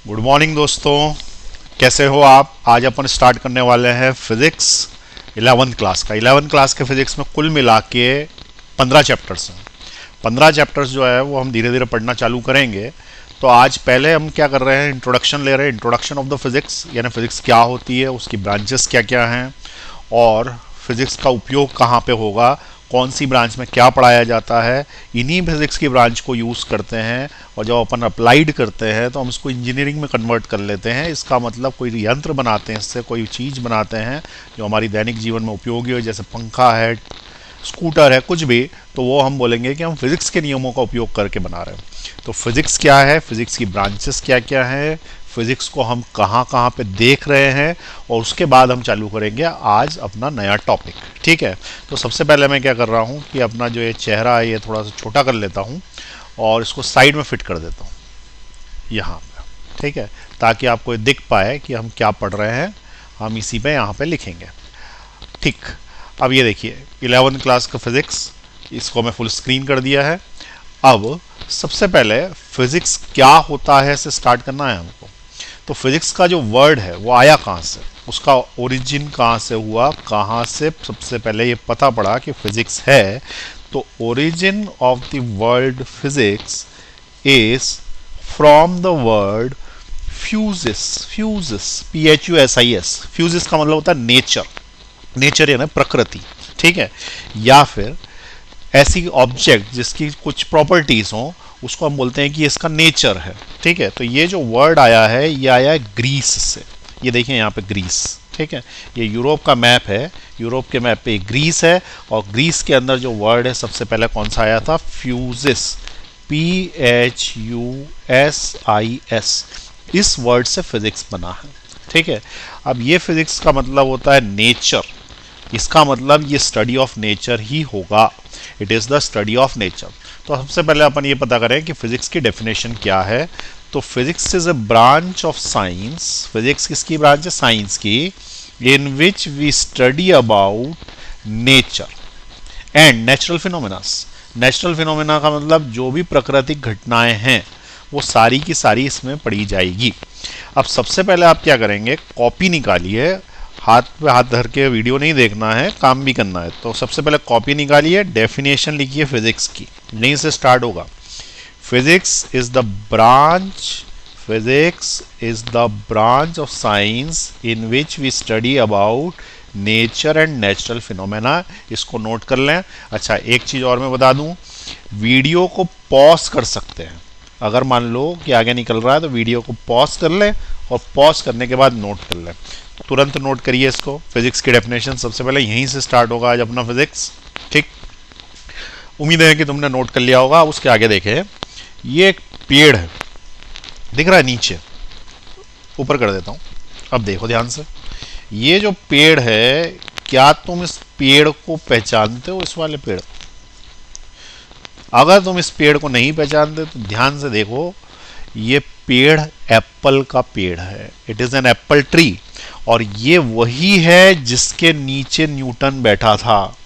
Good morning दोस्तों, कैसे हो आप। आज अपन स्टार्ट करने वाले हैं फिजिक्स 11th क्लास का। 11th क्लास के फिजिक्स में कुल मिला के 15 चैप्टर्स हैं। 15 चैप्टर्स जो है वो हम धीरे धीरे पढ़ना चालू करेंगे। तो आज पहले हम क्या कर रहे हैं, इंट्रोडक्शन ले रहे हैं। इंट्रोडक्शन ऑफ द फिजिक्स, यानी फिजिक्स क्या होती है, उसकी ब्रांचेस क्या क्या हैं और फिजिक्स का उपयोग कहाँ पे होगा, कौन सी ब्रांच में क्या पढ़ाया जाता है। इन्हीं फिजिक्स की ब्रांच को यूज़ करते हैं और जब अपन अप्लाइड करते हैं तो हम इसको इंजीनियरिंग में कन्वर्ट कर लेते हैं। इसका मतलब कोई यंत्र बनाते हैं, इससे कोई चीज़ बनाते हैं जो हमारी दैनिक जीवन में उपयोगी हो, जैसे पंखा है, स्कूटर है, कुछ भी, तो वो हम बोलेंगे कि हम फिजिक्स के नियमों का उपयोग करके बना रहे हैं। तो फिजिक्स क्या है, फिजिक्स की ब्रांचेस क्या क्या हैं, फिजिक्स को हम कहाँ कहाँ पे देख रहे हैं, और उसके बाद हम चालू करेंगे आज अपना नया टॉपिक। ठीक है, तो सबसे पहले मैं क्या कर रहा हूँ कि अपना जो ये चेहरा है ये थोड़ा सा छोटा कर लेता हूँ और इसको साइड में फिट कर देता हूँ यहाँ पे। ठीक है, ताकि आपको दिख पाए कि हम क्या पढ़ रहे हैं, हम इसी पे यहाँ पे लिखेंगे। ठीक, अब ये देखिए 11th क्लास का फिजिक्स, इसको मैं फुल स्क्रीन कर दिया है। अब सबसे पहले फिजिक्स क्या होता है से स्टार्ट करना है हमको। तो फिजिक्स का जो वर्ड है वो आया कहाँ से, उसका ओरिजिन कहाँ से हुआ, कहाँ से सबसे पहले ये पता पड़ा कि फिजिक्स है। तो origin of the word physics is from the word fuses. Fuses, PHUSIS। Fuses का मतलब होता है नेचर। नेचर यानी प्रकृति। ठीक है, या फिर ऐसी ऑब्जेक्ट जिसकी कुछ प्रॉपर्टीज हों, उसको हम बोलते हैं कि इसका नेचर है। ठीक है, तो ये जो वर्ड आया है ये आया है ग्रीस से। ये देखिए यहाँ पे ग्रीस। ठीक है, ये यूरोप का मैप है, यूरोप के मैप पे ग्रीस है, और ग्रीस के अंदर जो वर्ड है सबसे पहले कौन सा आया था, फ्यूजिस, PHUSIS। इस वर्ड से फिजिक्स बना है। ठीक है, अब ये फिजिक्स का मतलब होता है नेचर। इसका मतलब ये स्टडी ऑफ नेचर ही होगा। It is the study of nature. तो सबसे पहले अपन ये पता करें कि फिजिक्स की डेफिनेशन क्या है। तो physics is a branch of science. Physics किसकी ब्रांच है, साइंस की, in which we study about nature and natural phenomenas. Natural phenomena का मतलब जो भी प्राकृतिक घटनाएं हैं वो सारी की सारी इसमें पढ़ी जाएगी। अब सबसे पहले आप क्या करेंगे, कॉपी निकालिए, हाथ पे हाथ धर के वीडियो नहीं देखना है, काम भी करना है। तो सबसे पहले कॉपी निकालिए, डेफिनेशन लिखिए फिजिक्स की, यहीं से स्टार्ट होगा। Physics is the branch of science in which we study about nature and natural phenomena. इसको नोट कर लें। अच्छा, एक चीज़ और मैं बता दूं, वीडियो को पॉज कर सकते हैं। अगर मान लो कि आगे निकल रहा है तो वीडियो को पॉज कर लें और पॉज करने के बाद नोट कर लें। तुरंत नोट करिए इसको। फिजिक्स की डेफिनेशन सबसे पहले यहीं से स्टार्ट होगा आज अपना फिजिक्स। ठीक, उम्मीद है कि तुमने नोट कर लिया होगा। उसके आगे देखें, ये एक पेड़ है, दिख रहा है नीचे, ऊपर कर देता हूं। अब देखो ध्यान से, ये जो पेड़ है, क्या तुम इस पेड़ को पहचानते हो, इस वाले पेड़? अगर तुम इस पेड़ को नहीं पहचानते तो ध्यान से देखो, ये पेड़ एप्पल का पेड़ है। It is an apple tree. और ये वही है जिसके नीचे न्यूटन बैठा था,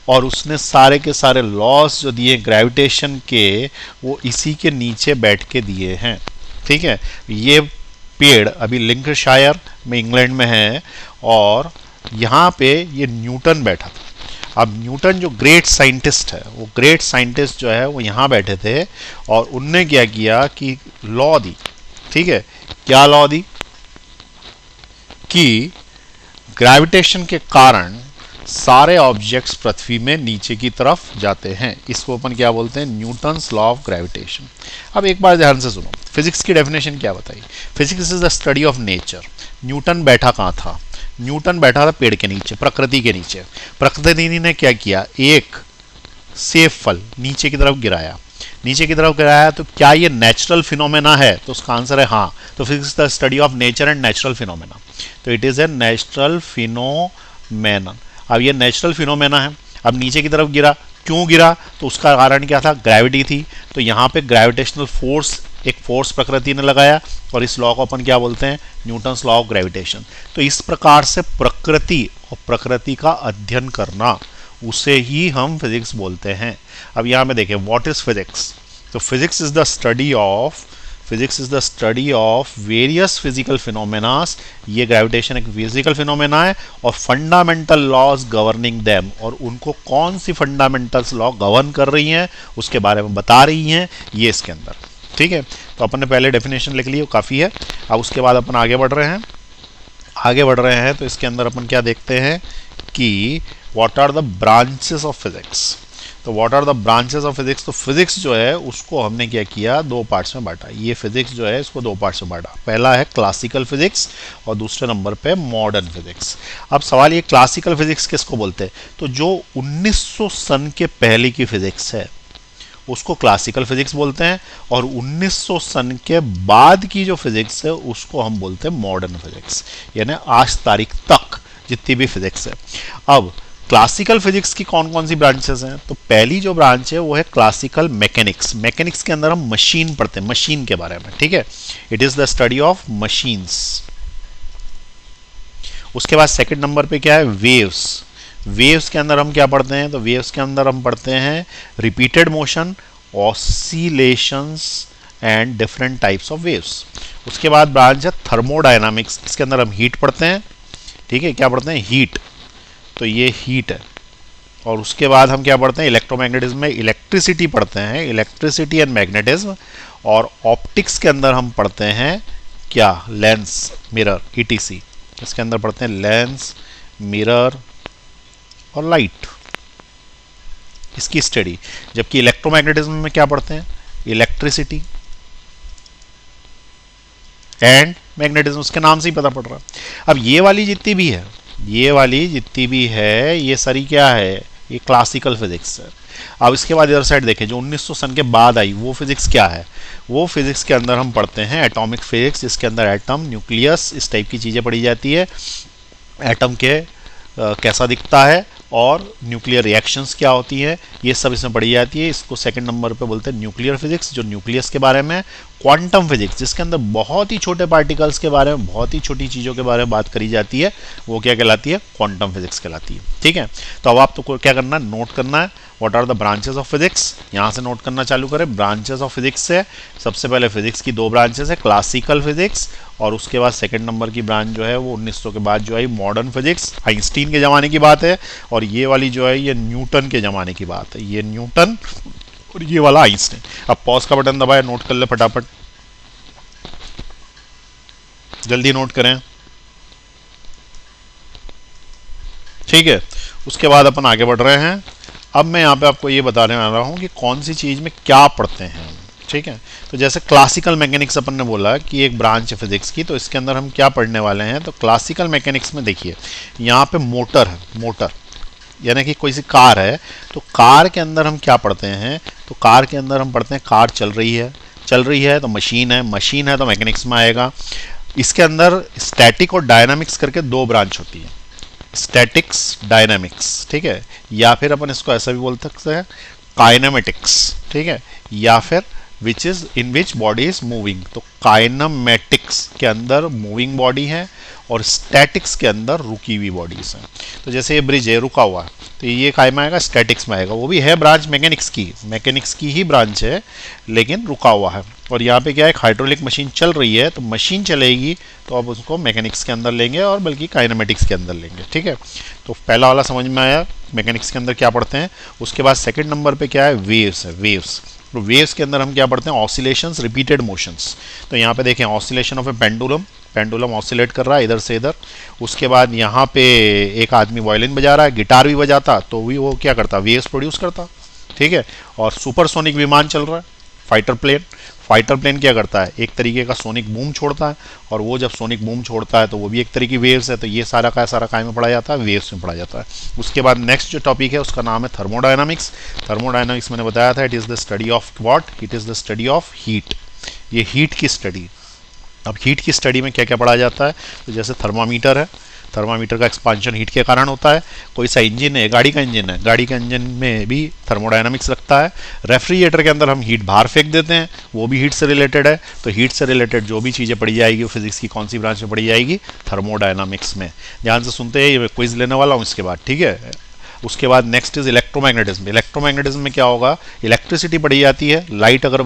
और उसने सारे के सारे लॉस जो दिए ग्रेविटेशन के, वो इसी के नीचे बैठ के दिए हैं। ठीक है, ये पेड़ अभी लिंकशायर में, इंग्लैंड में है, और यहाँ पे ये न्यूटन बैठा था। अब न्यूटन जो ग्रेट साइंटिस्ट है, वो ग्रेट साइंटिस्ट जो है वो यहाँ बैठे थे, और उनने क्या किया कि लॉ दी। ठीक है, क्या लॉ दी कि ग्रेविटेशन के कारण सारे ऑब्जेक्ट्स पृथ्वी में नीचे की तरफ जाते हैं। इसको अपन क्या बोलते हैं, न्यूटन्स लॉ ऑफ ग्रेविटेशन। अब एक बार ध्यान से सुनो, फिजिक्स की डेफिनेशन क्या बताई। Physics is the study of nature. Newton बैठा कहाँ था, न्यूटन बैठा था पेड़ के नीचे, प्रकृति के नीचे। प्रकृति ने क्या किया, एक सेब फल नीचे की तरफ गिराया। नीचे की तरफ गिराया तो क्या ये नेचुरल फिनोमेना है, तो उसका आंसर है हाँ। तो physics the study of nature and natural phenomena. तो it is a natural phenomena. अब ये नेचुरल फिनोमेना है। अब नीचे की तरफ गिरा, क्यों गिरा, तो उसका कारण क्या था, ग्रेविटी थी। तो यहाँ पे ग्रेविटेशनल फोर्स, एक फोर्स प्रकृति ने लगाया, और इस लॉ को अपन क्या बोलते हैं, न्यूटन्स लॉ ऑफ ग्रेविटेशन। तो इस प्रकार से प्रकृति और प्रकृति का अध्ययन करना, उसे ही हम फिजिक्स बोलते हैं। अब यहाँ में देखें, व्हाट इज फिजिक्स। तो physics is the study of physics is the study of various physical phenomenas, ये ग्रेविटेशन एक फिजिकल फिनोमेना है, और फंडामेंटल लॉज गवर्निंग देम, और उनको कौन सी फंडामेंटल लॉ गवर्न कर रही हैं उसके बारे में बता रही हैं ये इसके अंदर। ठीक है, तो अपन ने पहले डेफिनेशन लिख ली, वो काफ़ी है। अब उसके बाद अपन आगे बढ़ रहे हैं तो इसके अंदर अपन क्या देखते हैं कि what are the branches of physics. तो what are the branches of physics, तो फिजिक्स जो है उसको हमने क्या किया, दो पार्ट्स में बांटा। ये फिजिक्स जो है इसको दो पार्ट्स में बांटा, पहला है क्लासिकल फिजिक्स और दूसरे नंबर पे मॉडर्न फिजिक्स। अब सवाल ये क्लासिकल फिजिक्स किसको बोलते हैं, तो जो 1900 सन के पहले की फिजिक्स है उसको क्लासिकल फिजिक्स बोलते हैं, और 1900 सन के बाद की जो फिजिक्स है उसको हम बोलते हैं मॉडर्न फिजिक्स, यानी आज तारीख तक जितनी भी फिजिक्स है। अब क्लासिकल फिजिक्स की कौन कौन सी ब्रांचेस हैं, तो पहली जो ब्रांच है वो है क्लासिकल मैकेनिक्स। मैकेनिक्स के अंदर हम मशीन पढ़ते हैं, मशीन के बारे में। ठीक है, it is the study of machines. उसके बाद सेकंड नंबर पे क्या है, वेव्स। वेव्स के अंदर हम क्या पढ़ते हैं, तो वेव्स के अंदर हम पढ़ते हैं repeated motion, oscillations and different types of waves. उसके बाद ब्रांच है थर्मोडायनामिक्स, इसके अंदर हम हीट पढ़ते हैं। ठीक है, क्या पढ़ते हैं, हीट, तो ये हीट है। और उसके बाद हम क्या पढ़ते हैं, इलेक्ट्रोमैग्नेटिज्म में इलेक्ट्रिसिटी पढ़ते हैं, इलेक्ट्रिसिटी एंड मैग्नेटिज्म। और ऑप्टिक्स के अंदर हम पढ़ते हैं क्या, लेंस, मिरर, ईटीसी। इसके अंदर पढ़ते हैं लेंस, मिरर और लाइट, इसकी स्टडी। जबकि इलेक्ट्रोमैग्नेटिज्म में क्या पढ़ते हैं, इलेक्ट्रिसिटी एंड मैग्नेटिज्म, उसके नाम से ही पता पड़ रहा है। अब ये वाली जितनी भी है ये सारी क्या है, ये क्लासिकल फिजिक्स है। अब इसके बाद इधर साइड देखें, जो 1900 सन के बाद आई वो फिजिक्स क्या है, वो फिजिक्स के अंदर हम पढ़ते हैं एटॉमिक फिजिक्स, जिसके अंदर एटम, न्यूक्लियस, इस टाइप की चीज़ें पढ़ी जाती है। एटम के कैसा दिखता है और न्यूक्लियर रिएक्शंस क्या होती है, ये सब इसमें पढ़ी जाती है। इसको सेकंड नंबर पे बोलते हैं न्यूक्लियर फिजिक्स, जो न्यूक्लियस के बारे में। क्वांटम फिजिक्स, जिसके अंदर बहुत ही छोटे पार्टिकल्स के बारे में, बहुत ही छोटी चीज़ों के बारे में बात करी जाती है, वो क्या कहलाती है, क्वांटम फिजिक्स कहलाती है। ठीक है, तो अब आपको क्या करना है, नोट करना है what are the branches of physics. यहाँ से नोट करना चालू करें। ब्रांचेस ऑफ फिजिक्स से सबसे पहले फिजिक्स की दो ब्रांचेस है, क्लासिकल फिजिक्स, और उसके बाद सेकंड नंबर की ब्रांच जो है वो 1900 के बाद जो है मॉडर्न फिजिक्स। आइंस्टीन के ज़माने की बात है, और ये वाली जो है ये न्यूटन के ज़माने की बात है, ये न्यूटन और ये वाला आइंस्टीन। अब पॉज का बटन दबाए, नोट कर ले फटाफट, जल्दी नोट करें। ठीक है, उसके बाद अपन आगे बढ़ रहे हैं। अब मैं यहाँ पे आपको ये बताने वाला हूँ कि कौन सी चीज़ में क्या पढ़ते हैं। ठीक है, तो जैसे क्लासिकल मैकेनिक्स अपन ने बोला कि एक ब्रांच है फिजिक्स की, तो इसके अंदर हम क्या पढ़ने वाले हैं, तो क्लासिकल मैकेनिक्स में देखिए यहाँ पे मोटर है, मोटर यानी कि कोई सी कार है, तो कार के अंदर हम क्या पढ़ते हैं, तो कार के अंदर हम पढ़ते हैं कार चल रही है तो मशीन है तो मैकेनिक्स में आएगा। इसके अंदर स्टैटिक और डायनामिक्स करके दो ब्रांच होती है, स्टैटिक्स, डायनामिक्स। ठीक है, या फिर अपन इसको ऐसा भी बोल सकते हैं काइनेमेटिक्स। ठीक है, या फिर which is in which body is moving, तो काइनेमेटिक्स के अंदर मूविंग बॉडी है और स्टैटिक्स के अंदर रुकी हुई बॉडीज हैं। तो जैसे ये ब्रिज है, रुका हुआ है, तो ये काय में आएगा, स्टैटिक्स में आएगा। वो भी है ब्रांच मैकेनिक्स की ही ब्रांच है, लेकिन रुका हुआ है। और यहाँ पे क्या है, हाइड्रोलिक मशीन चल रही है, तो मशीन चलेगी तो अब उसको मैकेनिक्स के अंदर लेंगे और बल्कि काइनेमेटिक्स के अंदर लेंगे। ठीक है, तो पहला वाला समझ में आया, मैकेनिक्स के अंदर क्या पढ़ते हैं। उसके बाद सेकंड नंबर पे क्या है, वेव्स है, वेव्स। तो वेव्स के अंदर हम क्या पढ़ते हैं, ऑसिलेशंस, रिपीटेड मोशंस। तो यहाँ पे देखें oscillation of A pendulum oscillate कर रहा है इधर से इधर। उसके बाद यहाँ पे एक आदमी वायलिन बजा रहा है, गिटार भी बजाता, तो भी वो क्या करता, वेव्स प्रोड्यूस करता। ठीक है, और सुपरसोनिक विमान चल रहा है, फाइटर प्लेन क्या करता है, एक तरीके का सोनिक बूम छोड़ता है, और वो जब सोनिक बूम छोड़ता है तो वो भी एक तरह की वेव्स है। तो ये सारा का सारा काय में पढ़ा जाता है, वेव्स में पढ़ा जाता है। उसके बाद नेक्स्ट जो टॉपिक है उसका नाम है थर्मोडायनामिक्स। थर्मोडायनामिक्स मैंने बताया था, it is the study of what, it is the study of heat. ये हीट की स्टडी। अब हीट की स्टडी में क्या क्या पढ़ा जाता है, तो जैसे थर्मामीटर है, थर्मामीटर का एक्सपांशन हीट के कारण होता है। कोई सा इंजन है, गाड़ी का इंजन में भी थर्मोडायनामिक्स लगता है। रेफ्रिजरेटर के अंदर हम हीट बाहर फेंक देते हैं, वो भी हीट से रिलेटेड है। तो हीट से रिलेटेड जो भी चीज़ें पढ़ी जाएगी वो फिजिक्स की कौन सी ब्रांच में पढ़ी जाएगी, थर्मोडायनामिक्स में। ध्यान से सुनते हैं, ये मैं क्विज लेने वाला हूँ इसके बाद। ठीक है, उसके बाद नेक्स्ट इज इलेक्ट्रोमैग्नेटिज्म। इलेक्ट्रोमैग्नेटिज्म में क्या होगा, इलेक्ट्रिसिटी बढ़ी जाती है, लाइट अगर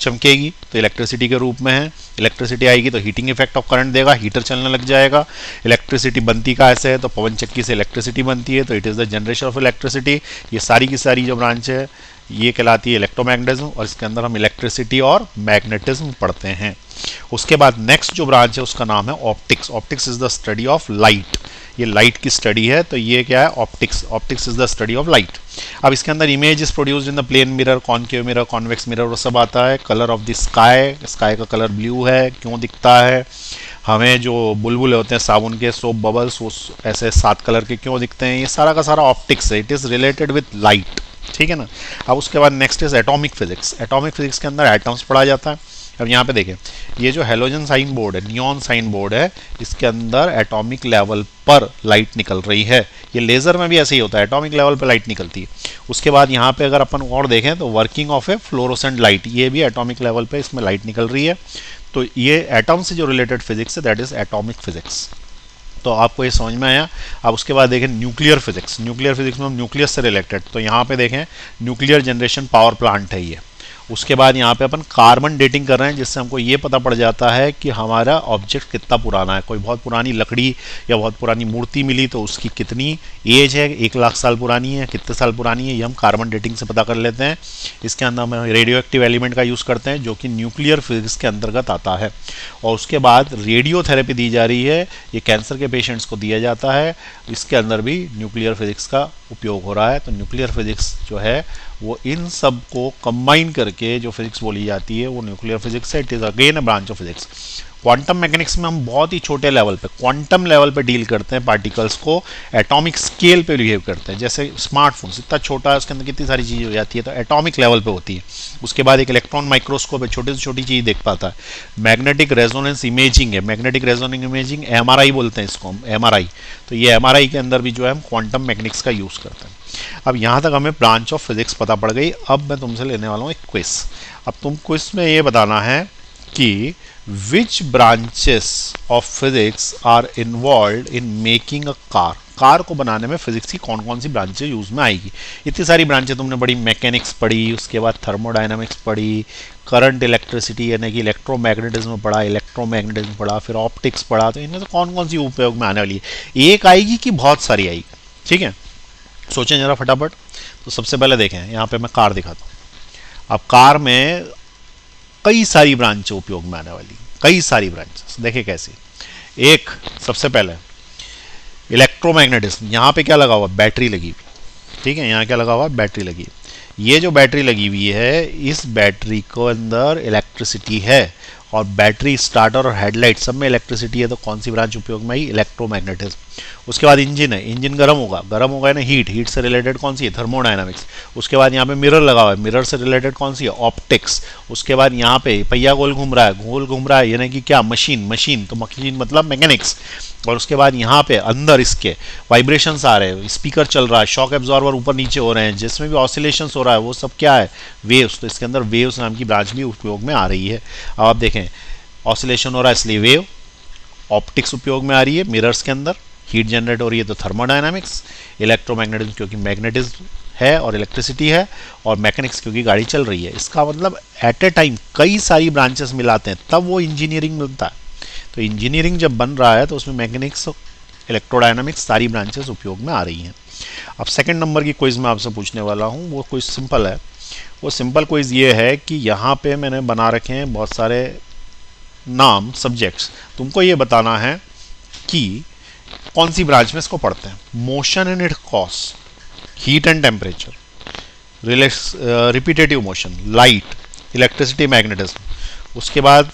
चमकेगी तो इलेक्ट्रिसिटी के रूप में है, इलेक्ट्रिसिटी आएगी तो हीटिंग इफेक्ट ऑफ करंट देगा, हीटर चलने लग जाएगा। इलेक्ट्रिसिटी बनती का ऐसे है तो पवन चक्की से इलेक्ट्रिसिटी बनती है, तो it is the generation of electricity. ये सारी की सारी जो ब्रांच है ये कहलाती है इलेक्ट्रोमैग्नेटिज्म, और इसके अंदर हम इलेक्ट्रिसिटी और मैग्नेटिज्म पढ़ते हैं। उसके बाद नेक्स्ट जो ब्रांच है उसका नाम है optics. Optics is the study of light, ये लाइट की स्टडी है, तो ये क्या है, optics. Optics is the study of light. अब इसके अंदर image is produced in the plane mirror, concave mirror, convex mirror, वो सब आता है। Colour of the sky, sky का कलर ब्लू है, क्यों दिखता है, हमें जो बुलबुले होते हैं साबुन के, सोप बबल्स, वो ऐसे 7 कलर के क्यों दिखते हैं, ये सारा का सारा ऑप्टिक्स है, it is related with light, ठीक है ना। अब उसके बाद next is atomic physics. Atomic physics के अंदर एटम्स पढ़ा जाता है। अब यहाँ पे देखें, ये जो हेलोजन साइन बोर्ड है, नियॉन साइन बोर्ड है, इसके अंदर एटॉमिक लेवल पर लाइट निकल रही है। ये लेज़र में भी ऐसे ही होता है, एटॉमिक लेवल पर लाइट निकलती है। उसके बाद यहाँ पे अगर अपन और देखें तो working of A fluorescent light, ये भी एटॉमिक लेवल पे इसमें लाइट निकल रही है। तो ये एटम से जो रिलेटेड फिजिक्स है दैट इज एटॉमिक फिजिक्स। तो आपको ये समझ में आया। अब उसके बाद देखें न्यूक्लियर फिजिक्स। न्यूक्लियर फिजिक्स में हम न्यूक्लियस से रिलेटेड, तो यहाँ पे देखें न्यूक्लियर जनरेशन पावर प्लांट है ये। उसके बाद यहाँ पे अपन कार्बन डेटिंग कर रहे हैं, जिससे हमको ये पता पड़ जाता है कि हमारा ऑब्जेक्ट कितना पुराना है। कोई बहुत पुरानी लकड़ी या बहुत पुरानी मूर्ति मिली तो उसकी कितनी एज है, 1 लाख साल पुरानी है, कितने साल पुरानी है, ये हम कार्बन डेटिंग से पता कर लेते हैं। इसके अंदर हम रेडियो एक्टिव एलिमेंट का यूज़ करते हैं जो कि न्यूक्लियर फिजिक्स के अंतर्गत आता है। और उसके बाद रेडियोथेरेपी दी जा रही है, ये कैंसर के पेशेंट्स को दिया जाता है, इसके अंदर भी न्यूक्लियर फिजिक्स का उपयोग हो रहा है। तो न्यूक्लियर फिजिक्स जो है वो इन सब को कंबाइन करके जो फिजिक्स बोली जाती है वो न्यूक्लियर फिजिक्स है। It is again a branch of physics. Quantum mechanics में हम बहुत ही छोटे लेवल पे, क्वांटम लेवल पे डील करते हैं, पार्टिकल्स को एटॉमिक स्केल पे बिहेव करते हैं। जैसे स्मार्टफोन इतना छोटा है, उसके अंदर कितनी सारी चीज़ें हो जाती है, तो एटॉमिक लेवल पे होती है। उसके बाद एक इलेक्ट्रॉन माइक्रोस्कोप है, छोटी से छोटी चीज़ देख पाता है। मैग्नेटिक रेजोनेंस इमेजिंग है, मैग्नेटिक रेजोनेंस इमेजिंग MRI बोलते हैं इसको हम, MRI। तो ये MRI के अंदर भी जो है हम क्वांटम मैकेनिक्स का यूज़ करते हैं। अब यहाँ तक हमें ब्रांच ऑफ फिजिक्स पता पड़ गई। अब मैं तुमसे लेने वाला हूँ एक क्विज। अब तुम क्विज में ये बताना है कि which branches of physics are involve in making a car. Car को बनाने में फिजिक्स की कौन कौन सी ब्रांचेस यूज में आएगी। इतनी सारी ब्रांचें तुमने पढ़ी, मैकेनिक्स पढ़ी, उसके बाद थर्मोडायनामिक्स पढ़ी, करंट इलेक्ट्रिसिटी यानी कि इलेक्ट्रोमैग्नेटिज्म पढ़ा, इलेक्ट्रोमैग्नेटिज्म पढ़ा, फिर ऑप्टिक्स पढ़ा। तो इनमें से कौन कौन सी उपयोग में आने वाली है, एक आएगी कि बहुत सारी आएगी, ठीक है। सोचें जरा फटाफट। तो सबसे पहले देखें, यहाँ पे मैं कार दिखाता हूँ। अब कार में कई सारी ब्रांचें उपयोग में आने वाली, कई सारी ब्रांचेस। देखिए कैसे। एक सबसे पहले इलेक्ट्रोमैग्नेटिज्म, यहाँ पे क्या लगा हुआ, बैटरी लगी हुई, ठीक है। यहाँ क्या लगा हुआ, बैटरी लगी। ये जो बैटरी लगी हुई है, इस बैटरी को अंदर इलेक्ट्रिसिटी है, और बैटरी, स्टार्टर और हेडलाइट सब में इलेक्ट्रिसिटी है। तो कौन सी ब्रांच उपयोग में आई, इलेक्ट्रोमैग्नेटिज्म। उसके बाद इंजन है, इंजन गर्म होगा ना, हीट से रिलेटेड कौन सी है, थर्मोडायनामिक्स। उसके बाद यहाँ पे मिरर लगा हुआ है, मिरर से रिलेटेड कौन सी है, ऑप्टिक्स। उसके बाद यहाँ पे पहिया गोल घूम रहा है यानी कि क्या, मशीन, तो मशीन मतलब मैकेनिक्स। और उसके बाद यहाँ पे अंदर इसके वाइब्रेशंस आ रहे हैं, स्पीकर चल रहा है, शॉक एब्जॉर्बर ऊपर नीचे हो रहे हैं, जिसमें भी ऑसिलेशंस हो रहा है वो सब क्या है, वेव्स। तो इसके अंदर वेव्स नाम की ब्रांच भी उपयोग में आ रही है। अब आप देखें, ऑसिलेशन हो रहा है इसलिए वेव, ऑप्टिक्स उपयोग में आ रही है मिरर्स के अंदर, हीट जनरेट हो रही है तो थर्मोडायनामिक्स, इलेक्ट्रोमैग्नेटिज्म क्योंकि मैग्नेटिज्म है और इलेक्ट्रिसिटी है, और मैकेनिक्स क्योंकि गाड़ी चल रही है। इसका मतलब एट ए टाइम कई सारी ब्रांचेस मिलाते हैं तब वो इंजीनियरिंग बनता है। तो इंजीनियरिंग जब बन रहा है तो उसमें मैकेनिक्स, इलेक्ट्रोडायनामिक्स सारी ब्रांचेस उपयोग में आ रही हैं। अब सेकंड नंबर की क्विज मैं आपसे पूछने वाला हूँ, वो क्विज सिंपल है। वो सिंपल क्विज ये है कि यहाँ पे मैंने बना रखे हैं बहुत सारे नाम, सब्जेक्ट्स। तुमको ये बताना है कि कौन सी ब्रांच में इसको पढ़ते हैं। Motion and it cause, heat and temperature, repetitive motion, light, electricity, magnetism. उसके बाद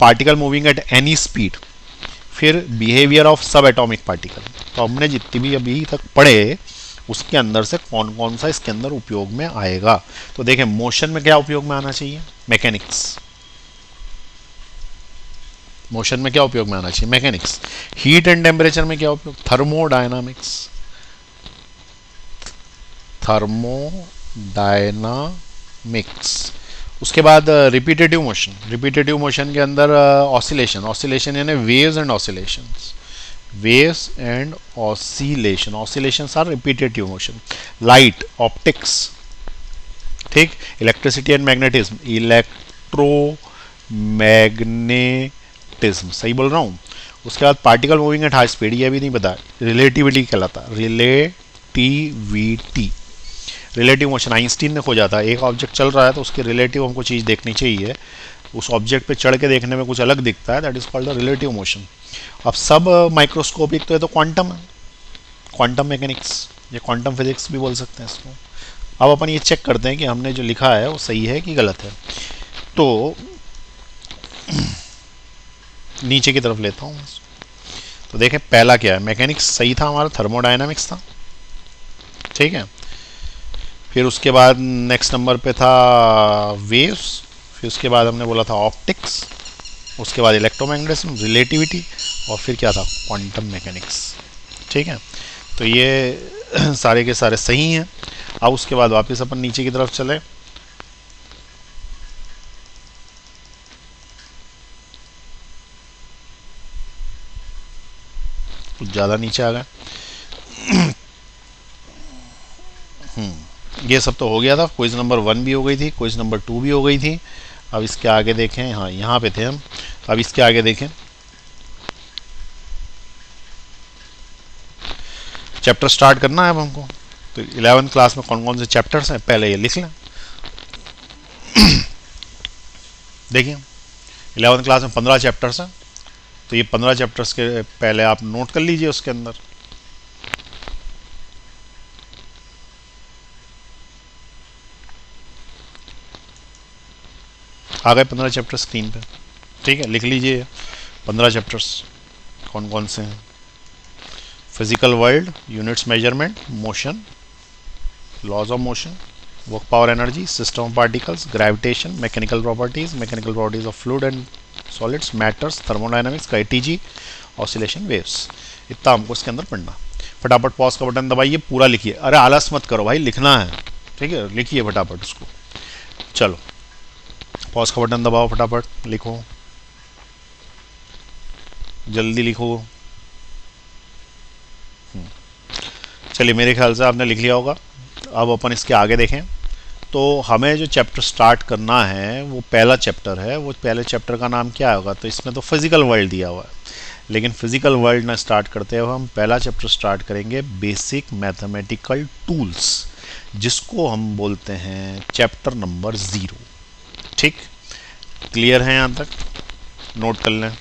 particle moving at any speed, फिर बिहेवियर ऑफ सब एटॉमिक पार्टिकल। तो हमने जितनी भी अभी तक पढ़े उसके अंदर से कौन कौन सा इसके अंदर उपयोग में आएगा। तो देखें, मोशन में क्या उपयोग में आना चाहिए, मैकेनिक्स। मोशन में क्या उपयोग में आना चाहिए, मैकेनिक्स। हीट एंड टेम्परेचर में क्या उपयोग, थर्मोडायनामिक्स, उसके बाद रिपीटेटिव मोशन, रिपीटेटिव मोशन के अंदर ऑसिलेशन, ऑसिलेशन यानी waves and oscillations, waves and oscillations are repetitive motion. Light, optics, ठीक, इलेक्ट्रिसिटी एंड मैग्नेटिज्म, इलेक्ट्रोमैग्नेटिज्म, सही बोल रहा हूँ। उसके बाद particle moving at high speed, ये भी नहीं पता, रिलेटिविटी कहलाता, रिलेटिविटी, रिलेटिव मोशन आइंस्टीन ने खोजा था। एक ऑब्जेक्ट चल रहा है तो उसकी रिलेटिव हमको चीज़ देखनी चाहिए, उस ऑब्जेक्ट पे चढ़ के देखने में कुछ अलग दिखता है, that is called the relative motion. अब सब माइक्रोस्कोपिक तो है, तो क्वांटम है, क्वांटम मैकेनिक्स, ये क्वांटम फिजिक्स भी बोल सकते हैं इसको। अब अपन ये चेक करते हैं कि हमने जो लिखा है वो सही है कि गलत है। तो नीचे की तरफ लेता हूँ, तो देखें पहला क्या है, मैकेनिक्स सही था हमारा, थर्मोडायनामिक्स था, ठीक है। फिर उसके बाद नेक्स्ट नंबर पे था वेव्स, फिर उसके बाद हमने बोला था ऑप्टिक्स, उसके बाद इलेक्ट्रोमैग्नेटिज्म, रिलेटिविटी, और फिर क्या था, क्वांटम मैकेनिक्स, ठीक है। तो ये सारे के सारे सही हैं। अब उसके बाद वापस अपन नीचे की तरफ चले, कुछ ज़्यादा नीचे आ गए। ये सब तो हो गया था, क्विज नंबर 1 भी हो गई थी, क्विज नंबर 2 भी हो गई थी। अब इसके आगे देखें, हाँ यहाँ पे थे हम, अब इसके आगे देखें, चैप्टर स्टार्ट करना है अब हमको। तो 11th क्लास में कौन कौन से चैप्टर्स हैं पहले ये लिख लें। देखिए 11th क्लास में 15 चैप्टर्स हैं, तो ये 15 चैप्टर्स के पहले आप नोट कर लीजिए उसके अंदर। आ गए 15 चैप्टर स्क्रीन पे, ठीक है, लिख लीजिए 15 चैप्टर्स कौन कौन से हैं। Physical world, units measurement, motion, laws of motion, work power energy, system of particles, gravitation, mechanical properties of fluid and solids, matters, thermodynamics, ITG, oscillation, waves, इतना हमको इसके अंदर पढ़ना। फटाफट पॉज का बटन दबाइए, पूरा लिखिए, अरे आलस मत करो भाई, लिखना है, ठीक है, लिखिए फटाफट उसको। चलो पॉज का बटन दबाओ, फटाफट लिखो, जल्दी लिखो। चलिए मेरे ख्याल से आपने लिख लिया होगा। अब अपन इसके आगे देखें, तो हमें जो चैप्टर स्टार्ट करना है वो पहला चैप्टर है, वो पहले चैप्टर का नाम क्या होगा, तो इसमें तो फिजिकल वर्ल्ड दिया हुआ है, लेकिन फिजिकल वर्ल्ड ना स्टार्ट करते हुए हम पहला चैप्टर स्टार्ट करेंगे बेसिक मैथमेटिकल टूल्स, जिसको हम बोलते हैं चैप्टर नंबर 0, ठीक, क्लियर है यहाँ तक, नोट कर लें।